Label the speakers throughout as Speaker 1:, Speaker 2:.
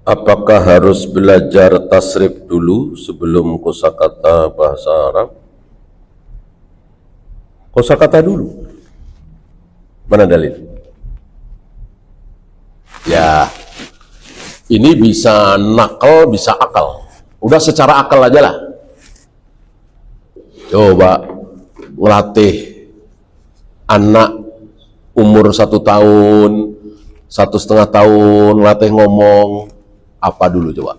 Speaker 1: Apakah harus belajar tasrif dulu sebelum kosakata bahasa Arab? Kosakata dulu. Mana dalil? Ya, ini bisa nakal, bisa akal. Udah secara akal aja lah. Coba ngelatih anak umur 1 tahun, 1,5 tahun, ngelatih ngomong. Apa dulu coba?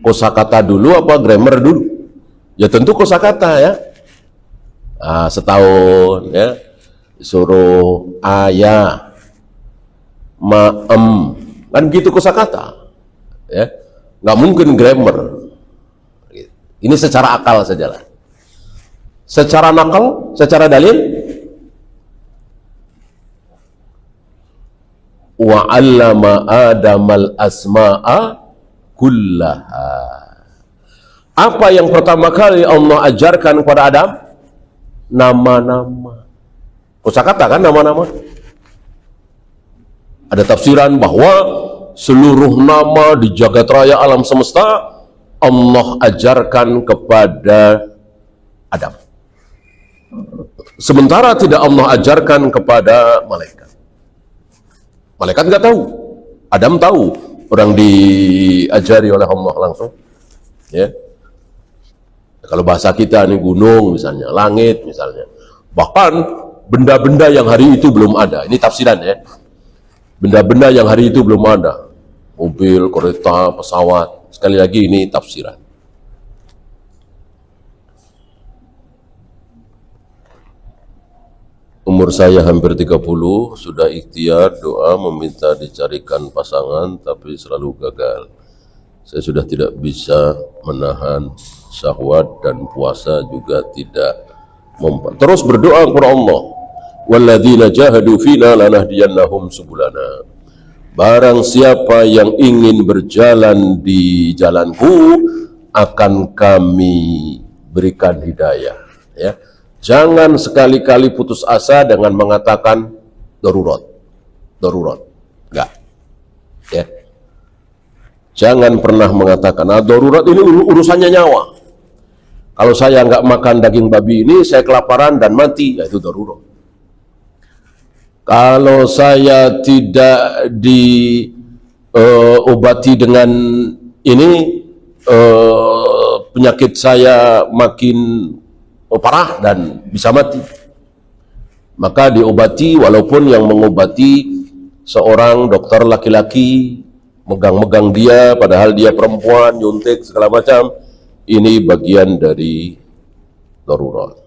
Speaker 1: Kosakata dulu apa grammar dulu? Ya tentu kosakata ya. Nah, setahun ya. Suruh ayah, maem, kan gitu kosakata. Ya. Nggak mungkin grammar. Ini secara akal saja lah. Secara nakal, secara dalil, wa 'allama Adamal asma'a kullaha. Apa yang pertama kali Allah ajarkan kepada Adam? Nama-nama. Kosakata kan nama-nama. Ada tafsiran bahwa seluruh nama di jagat raya alam semesta Allah ajarkan kepada Adam. Sementara tidak Allah ajarkan kepada malaikat. Malaikat nggak tahu, Adam tahu, orang diajari oleh Allah langsung. Ya, kalau bahasa kita nih gunung misalnya, langit misalnya, bahkan benda-benda yang hari itu belum ada. Ini tafsiran ya. Benda-benda yang hari itu belum ada, mobil, kereta, pesawat. Sekali lagi ini tafsiran. Umur saya hampir 30, sudah ikhtiar doa meminta dicarikan pasangan tapi selalu gagal. Saya sudah tidak bisa menahan syahwat dan puasa juga tidak mempan. Terus berdoa kepada Allah. Walladzina jahadu fina lanahdiyannahum subulana. Barang siapa yang ingin berjalan di jalanku akan kami berikan hidayah, ya. Jangan sekali-kali putus asa dengan mengatakan darurat. Enggak. Ya. Jangan pernah mengatakan, darurat ini urusannya nyawa. Kalau saya nggak makan daging babi ini, saya kelaparan dan mati, ya itu darurat. Kalau saya tidak diobati dengan ini, penyakit saya makin parah dan bisa mati, maka diobati, walaupun yang mengobati seorang dokter laki-laki, megang-megang dia padahal dia perempuan, nyuntik segala macam, ini bagian dari darurat.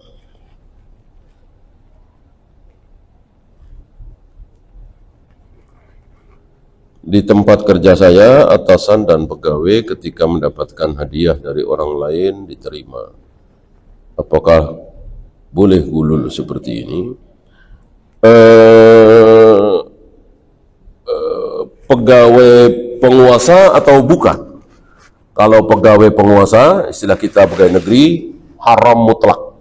Speaker 1: Di tempat kerja saya, atasan dan pegawai ketika mendapatkan hadiah dari orang lain diterima. Apakah boleh gulul seperti ini? Pegawai penguasa atau bukan? Kalau pegawai penguasa, istilah kita pegawai negeri, haram mutlak.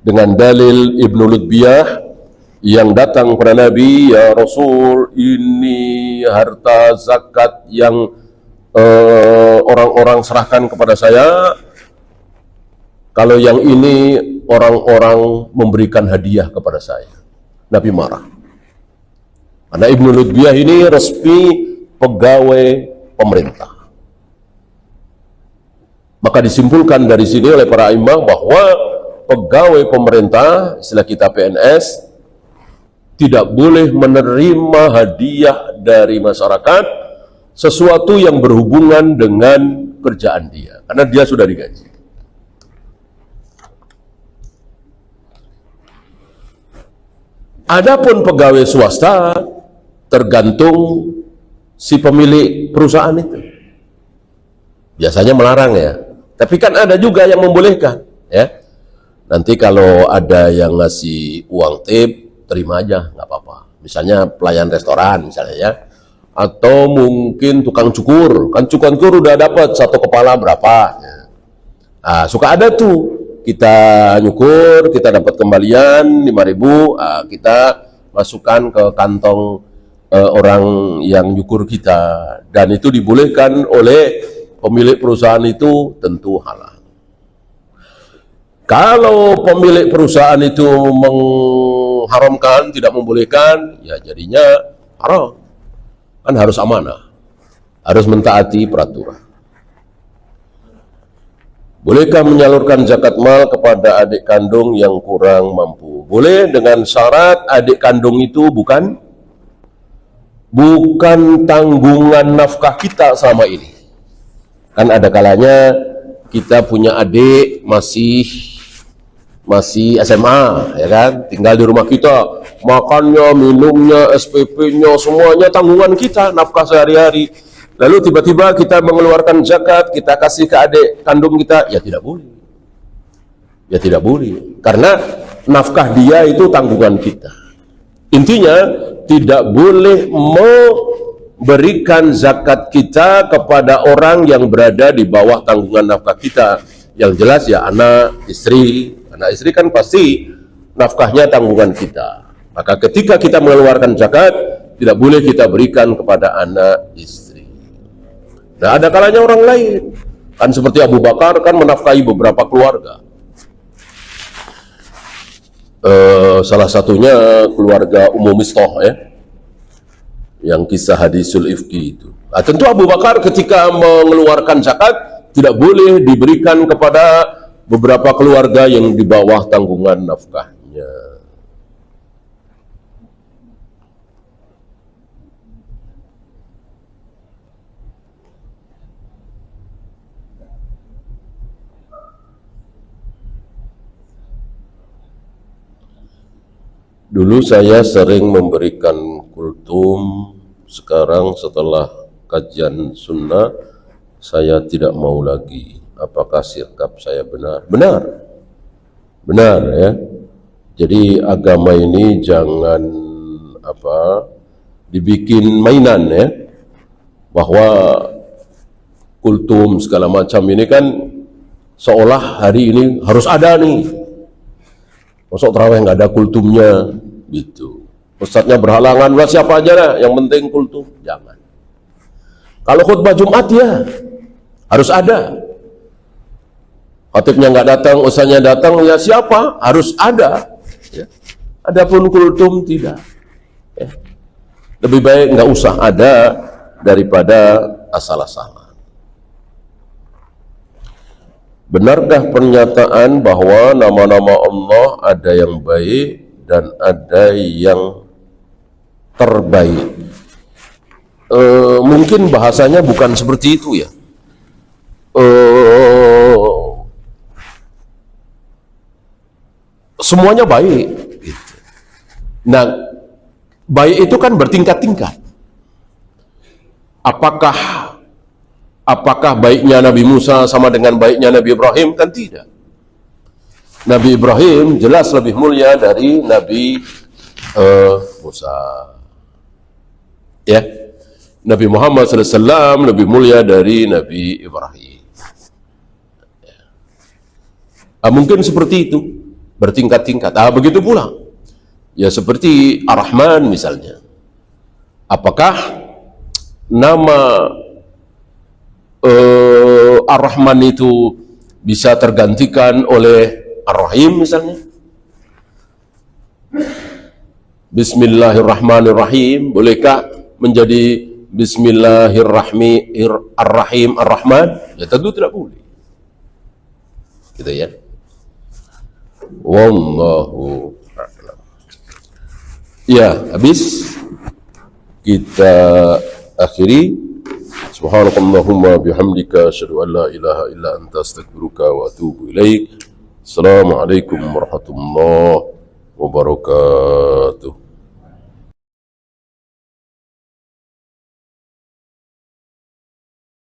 Speaker 1: Dengan dalil Ibnu Lutbiyah yang datang kepada Nabi, ya Rasul, ini harta zakat yang orang-orang serahkan kepada saya. Kalau yang ini orang-orang memberikan hadiah kepada saya. Nabi marah. Karena Ibnu Lutbiyah ini resmi pegawai pemerintah. Maka disimpulkan dari sini oleh para imam bahwa pegawai pemerintah, istilah kita PNS, tidak boleh menerima hadiah dari masyarakat sesuatu yang berhubungan dengan kerjaan dia. Karena dia sudah digaji. Adapun pegawai swasta tergantung si pemilik perusahaan itu. Biasanya melarang ya, tapi kan ada juga yang membolehkan ya. Nanti kalau ada yang ngasih uang tip, terima aja, nggak apa-apa. Misalnya pelayan restoran misalnya ya, atau mungkin tukang cukur, kan tukang cukur udah dapat satu kepala berapa ya. Nah, suka ada tuh, kita nyukur, kita dapat kembalian 5.000, kita masukkan ke kantong orang yang nyukur kita, dan itu dibolehkan oleh pemilik perusahaan itu tentu halal. Kalau pemilik perusahaan itu mengharamkan, tidak membolehkan, ya jadinya haram. Kan harus amanah, harus mentaati peraturan. Bolehkah menyalurkan zakat mal kepada adik kandung yang kurang mampu? Boleh, dengan syarat adik kandung itu bukan tanggungan nafkah kita selama ini. Kan ada kalanya kita punya adik masih SMA, ya kan, tinggal di rumah kita, makannya, minumnya, SPP-nya, semuanya tanggungan kita, nafkah sehari-hari. Lalu tiba-tiba kita mengeluarkan zakat, kita kasih ke adik kandung kita, ya tidak boleh. Ya tidak boleh, karena nafkah dia itu tanggungan kita. Intinya, tidak boleh memberikan zakat kita kepada orang yang berada di bawah tanggungan nafkah kita. Yang jelas ya anak istri. Anak istri kan pasti nafkahnya tanggungan kita. Maka ketika kita mengeluarkan zakat, tidak boleh kita berikan kepada anak istri. Nah, ada kalanya orang lain, kan seperti Abu Bakar kan menafkahi beberapa keluarga. Salah satunya keluarga Ummu Mistah, ya, yang kisah hadisul ifki itu. Nah, tentu Abu Bakar ketika mengeluarkan zakat tidak boleh diberikan kepada beberapa keluarga yang di bawah tanggungan nafkahnya. Dulu saya sering memberikan kultum, sekarang setelah kajian sunnah saya tidak mau lagi. Apakah sikap saya benar? Benar, benar ya. Jadi agama ini jangan dibikin mainan ya, bahwa kultum segala macam ini kan seolah hari ini harus ada nih. Masuk terawih nggak ada kultumnya, gitu. Ustadznya berhalangan, lah siapa aja lah, yang penting kultum. Jangan. Kalau khutbah Jumat ya harus ada. Khatibnya nggak datang, ustadznya datang, ya siapa? Harus ada. Ya. Adapun kultum tidak. Ya. Lebih baik nggak usah ada daripada asal-asalan. Benarkah pernyataan bahwa nama-nama Allah ada yang baik dan ada yang terbaik? Mungkin bahasanya bukan seperti itu ya. Semuanya baik. Nah, baik itu kan bertingkat-tingkat. Apakah baiknya Nabi Musa sama dengan baiknya Nabi Ibrahim? Kan tidak. Nabi Ibrahim jelas lebih mulia dari Nabi Musa. Ya, Nabi Muhammad SAW lebih mulia dari Nabi Ibrahim. Ya. Mungkin seperti itu, bertingkat-tingkat. Begitu pula. Ya seperti Ar-Rahman misalnya. Apakah nama Ar-Rahman itu bisa tergantikan oleh Ar-Rahim misalnya? Bismillahirrahmanirrahim bolehkah menjadi Bismillahirrahmanirrahim Ar-Rahman? Ya tentu tidak boleh. Gitu ya. Wallahu a'lam. Ya, habis kita akhiri. Subhanakallahumma bihamdika asyhadu an la ilaha illa anta astaghfiruka wa atubu ilaik. Assalamualaikum warahmatullahi wabarakatuh.